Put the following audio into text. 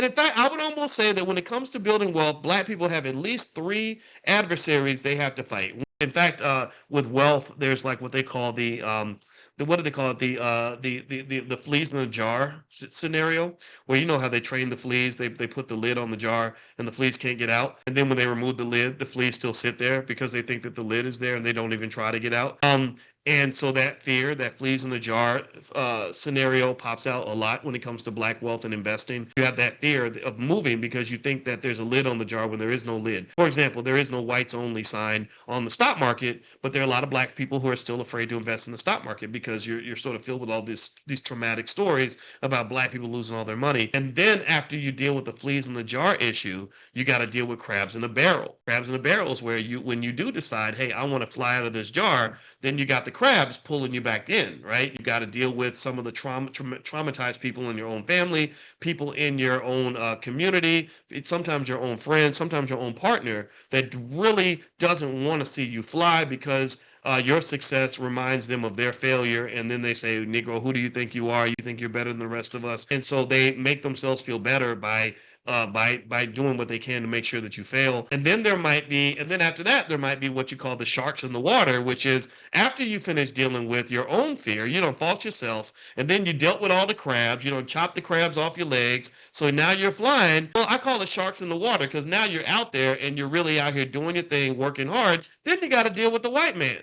in fact, I would almost say that when it comes to building wealth, black people have at least three adversaries they have to fight. In fact, with wealth, there's like what they call the what do they call it? The fleas in the jar scenario, where you know how they train the fleas, they put the lid on the jar and the fleas can't get out, and then when they remove the lid, the fleas still sit there because they think that the lid is there and they don't even try to get out. And so that fear, that fleas in the jar scenario pops out a lot when it comes to black wealth and investing. You have that fear of moving because you think that there's a lid on the jar when there is no lid. For example, there is no whites only sign on the stock market, but there are a lot of black people who are still afraid to invest in the stock market because you're sort of filled with all these traumatic stories about black people losing all their money. And then after you deal with the fleas in the jar issue, you got to deal with crabs in a barrel. Crabs in a barrel is where when you do decide, hey, I want to fly out of this jar, then you got the crabs pulling you back in, right? You got to deal with some of the traumatized people in your own family, people in your own community, sometimes your own friends, sometimes your own partner that really doesn't want to see you fly because your success reminds them of their failure. And then they say, Negro, who do you think you are? You think you're better than the rest of us? And so they make themselves feel better by doing what they can to make sure that you fail. And then after that, there might be what you call the sharks in the water, which is after you finish dealing with your own fear, you don't fault yourself, and then you dealt with all the crabs, you don't chop the crabs off your legs, so now you're flying. Well, I call it sharks in the water because now you're out there and you're really out here doing your thing, working hard. Then you got to deal with the white man.